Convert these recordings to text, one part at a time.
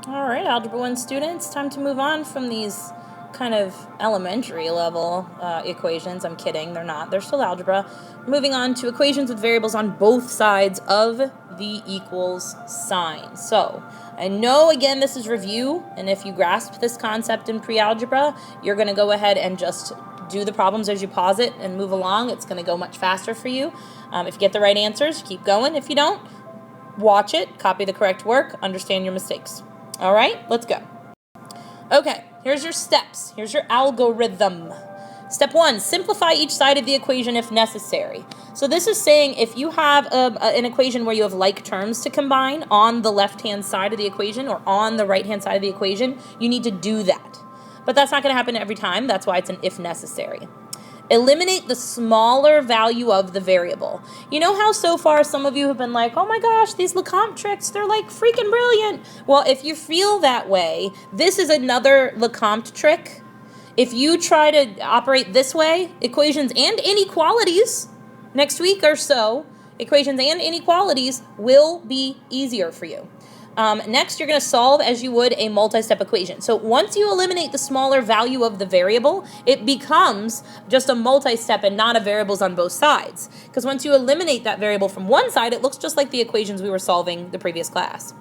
All right, Algebra 1 students, time to move on from these kind of elementary level equations. I'm kidding, they're not. They're still algebra. Moving on to equations with variables on both sides of the equals sign. So, I know, again, this is review, and if you grasp this concept in pre-algebra, you're going to go ahead and just do the problems as you pause it and move along. It's going to go much faster for you. If you get the right answers, keep going. If you don't, watch it, copy the correct work, understand your mistakes. All right, let's go. Okay, here's your steps. Here's your algorithm. Step 1, simplify each side of the equation if necessary. So this is saying if you have an equation where you have like terms to combine on the left-hand side of the equation or on the right-hand side of the equation, you need to do that. But that's not going to happen every time. That's why it's an if necessary. Eliminate the smaller value of the variable. You know how so far some of you have been like, oh my gosh, these Lecomte tricks, they're like freaking brilliant. Well, if you feel that way, this is another Lecomte trick. If you try to operate this way, equations and inequalities, next week or so, equations and inequalities will be easier for you. Next, you're going to solve as you would a multi-step equation. So once you eliminate the smaller value of the variable, it becomes just a multi-step and not a variables on both sides. Because once you eliminate that variable from one side, it looks just like the equations we were solving the previous class.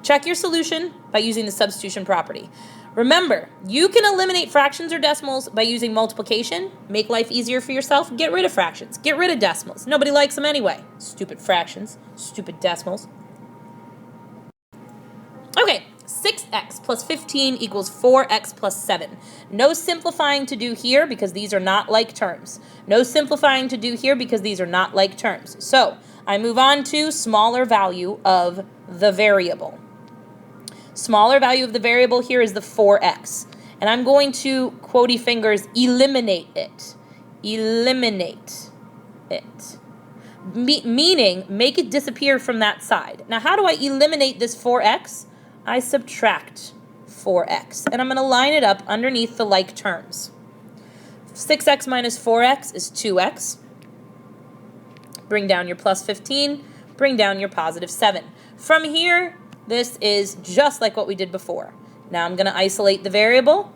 Check your solution by using the substitution property. Remember, you can eliminate fractions or decimals by using multiplication. Make life easier for yourself. Get rid of fractions. Get rid of decimals. Nobody likes them anyway. Stupid fractions. Stupid decimals. Okay, 6x plus 15 equals 4x plus 7. No simplifying to do here because these are not like terms. No simplifying to do here because these are not like terms. So, I move on to smaller value of the variable. Smaller value of the variable here is the 4x. And I'm going to, quotey fingers, eliminate it. Eliminate it. Meaning, make it disappear from that side. Now, how do I eliminate this 4x? I subtract 4x, and I'm going to line it up underneath the like terms. 6x minus 4x is 2x. Bring down your plus 15. Bring down your positive 7. From here, this is just like what we did before. Now I'm going to isolate the variable.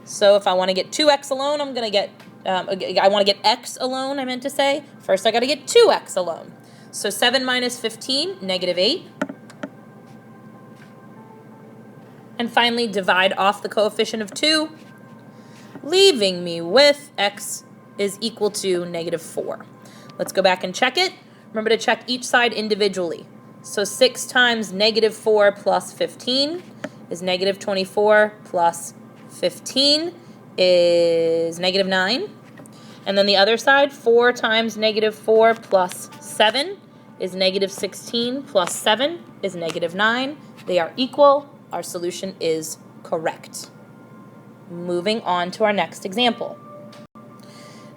So if I want to get 2x alone, I'm going to get, I want to get x alone, I meant to say. First, I got to get 2x alone. So 7 minus 15, negative 8. And finally, divide off the coefficient of 2, leaving me with x is equal to negative 4. Let's go back and check it. Remember to check each side individually. So 6 times negative 4 plus 15 is negative 24 plus 15 is negative 9. And then the other side, 4 times negative 4 plus 7 is negative 16 plus 7 is negative 9. They are equal. Our solution is correct. Moving on to our next example.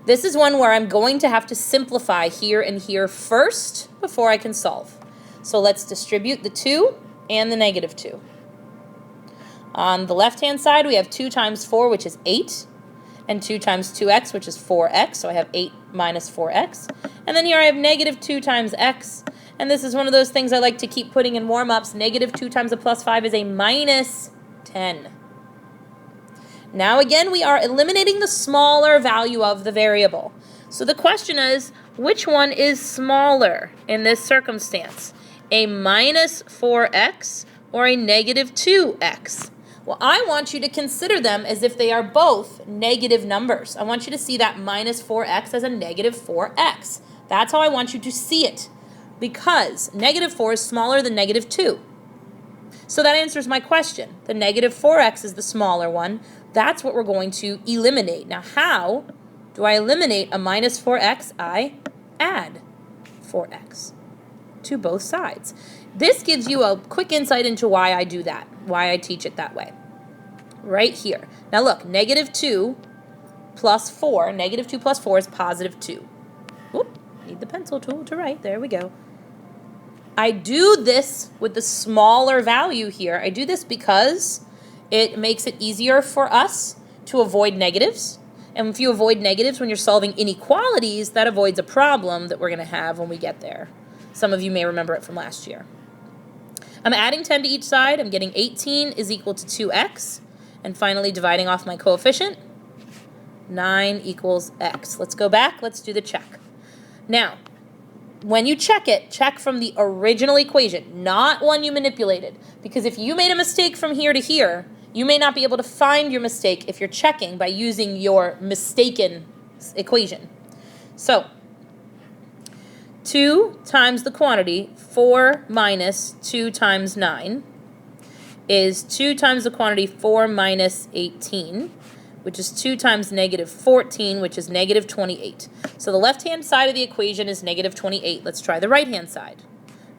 This is one where I'm going to have to simplify here and here first before I can solve. So let's distribute the 2 and the negative 2. On the left-hand side, we have 2 times 4, which is 8, and 2 times 2x, which is 4x, so I have 8 minus 4x. And then here I have negative 2 times x, and this is one of those things I like to keep putting in warm-ups. Negative 2 times a plus 5 is a minus 10. Now again, we are eliminating the smaller value of the variable. So the question is, which one is smaller in this circumstance? A minus 4x or a negative 2x? Well, I want you to consider them as if they are both negative numbers. I want you to see that minus 4x as a negative 4x. That's how I want you to see it, because negative 4 is smaller than negative 2. So that answers my question. The negative 4x is the smaller one. That's what we're going to eliminate. Now, how do I eliminate a minus 4x? I add 4x to both sides. This gives you a quick insight into why I do that, why I teach it that way. Right here. Now look, negative 2 plus 4, negative 2 plus 4 is positive 2. Whoop, need the pencil tool to write. There we go. I do this with the smaller value here. I do this because it makes it easier for us to avoid negatives. And if you avoid negatives when you're solving inequalities, that avoids a problem that we're going to have when we get there. Some of you may remember it from last year. I'm adding 10 to each side. I'm getting 18 is equal to 2x. And finally, dividing off my coefficient, 9 equals x. Let's go back. Let's do the check. Now, when you check it, check from the original equation, not one you manipulated. Because if you made a mistake from here to here, you may not be able to find your mistake if you're checking by using your mistaken equation. So, 2 times the quantity, 4 minus 2 times 9, is 2 times the quantity 4 minus 18, which is 2 times negative 14, which is negative 28. So the left-hand side of the equation is negative 28. Let's try the right-hand side.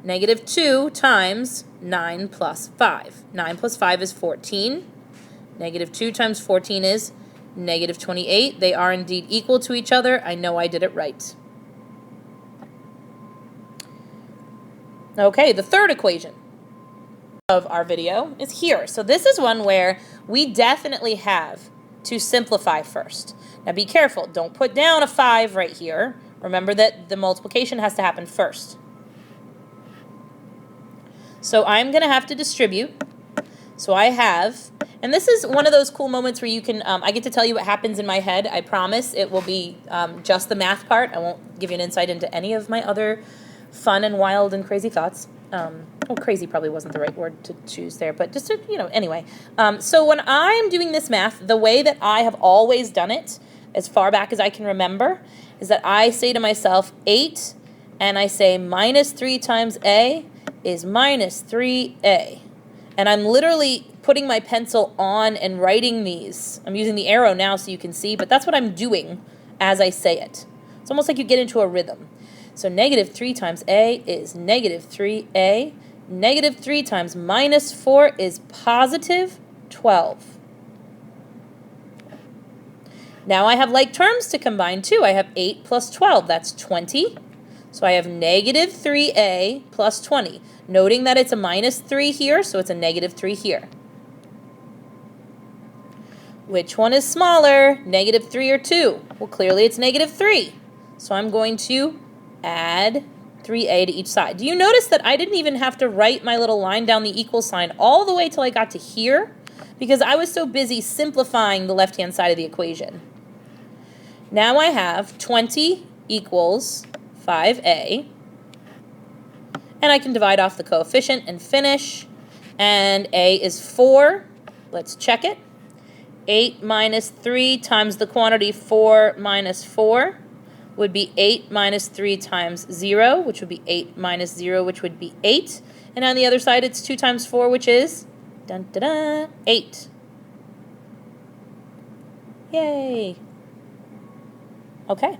Negative 2 times 9 plus 5. 9 plus 5 is 14. Negative 2 times 14 is negative 28. They are indeed equal to each other. I know I did it right. Okay, the third equation of our video is here. So this is one where we definitely have to simplify first. Now be careful, don't put down a 5 right here. Remember that the multiplication has to happen first. So I'm going to have to distribute. So I have, and this is one of those cool moments where you can, I get to tell you what happens in my head. I promise it will be just the math part. I won't give you an insight into any of my other fun and wild and crazy thoughts. Well, crazy probably wasn't the right word to choose there, but just to, anyway. So when I'm doing this math, the way that I have always done it, as far back as I can remember, is that I say to myself, 8, and I say minus 3 times a is minus 3a. And I'm literally putting my pencil on and writing these. I'm using the arrow now so you can see, but that's what I'm doing as I say it. It's almost like you get into a rhythm. So negative 3 times a is negative 3a. Negative 3 times minus 4 is positive 12. Now I have like terms to combine too. I have 8 plus 12. That's 20. So I have negative 3a plus 20. Noting that it's a minus 3 here, so it's a negative 3 here. Which one is smaller, negative 3 or 2? Well, clearly it's negative 3. So I'm going to add 3a to each side. Do you notice that I didn't even have to write my little line down the equal sign all the way till I got to here? Because I was so busy simplifying the left-hand side of the equation. Now I have 20 equals 5a. And I can divide off the coefficient and finish. And a is 4. Let's check it. 8 minus 3 times the quantity 4 minus 4 would be 8 minus 3 times 0, which would be 8 minus 0, which would be 8. And on the other side, it's 2 times 4, which is 8. Yay. Okay.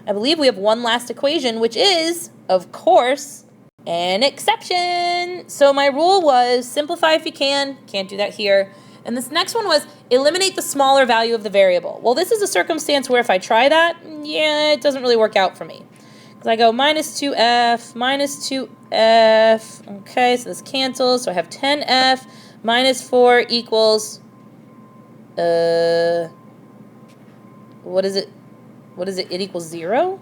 I believe we have one last equation, which is, of course, an exception. So my rule was simplify if you can. Can't do that here. And this next one was eliminate the smaller value of the variable. Well, this is a circumstance where if I try that, yeah, it doesn't really work out for me. Because I go minus 2f, minus 2f. Okay, so this cancels. So I have 10f minus 4 equals, what is it? What is it? It equals 0?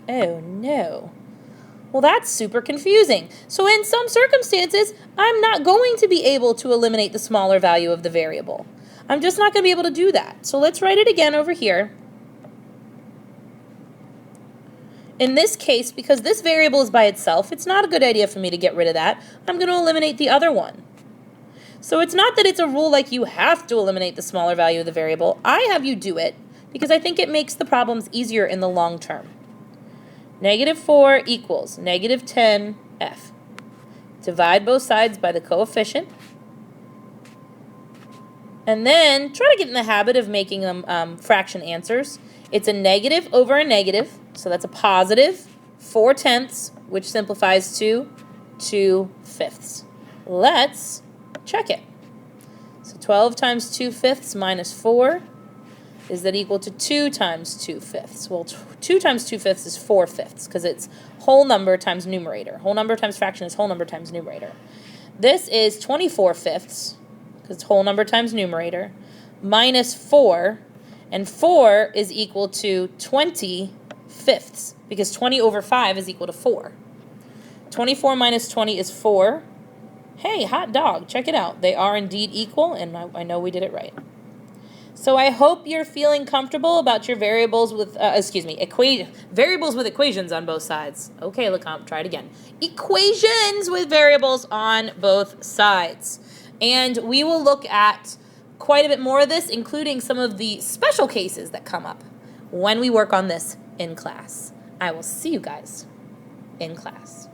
Oh, no. Well, that's super confusing. So in some circumstances, I'm not going to be able to eliminate the smaller value of the variable. I'm just not going to be able to do that. So let's write it again over here. In this case, because this variable is by itself, it's not a good idea for me to get rid of that. I'm going to eliminate the other one. So it's not that it's a rule like you have to eliminate the smaller value of the variable. I have you do it because I think it makes the problems easier in the long term. Negative 4 equals negative 10f. Divide both sides by the coefficient. And then try to get in the habit of making them fraction answers. It's a negative over a negative, so that's a positive 4/10, which simplifies to 2/5. Let's check it. So 12 times 2/5 minus 4. Is that equal to 2 times 2/5? Well, 2 times 2/5 is 4/5 because it's whole number times numerator. Whole number times fraction is whole number times numerator. This is 24/5 because it's whole number times numerator minus 4, and 4 is equal to 20/5 because 20 over 5 is equal to 4. 24 minus 20 is 4. Hey, hot dog, check it out. They are indeed equal, and I know we did it right. So I hope you're feeling comfortable about your variables with, variables with equations on both sides. Okay, LeCompte, try it again. Equations with variables on both sides. And we will look at quite a bit more of this, including some of the special cases that come up when we work on this in class. I will see you guys in class.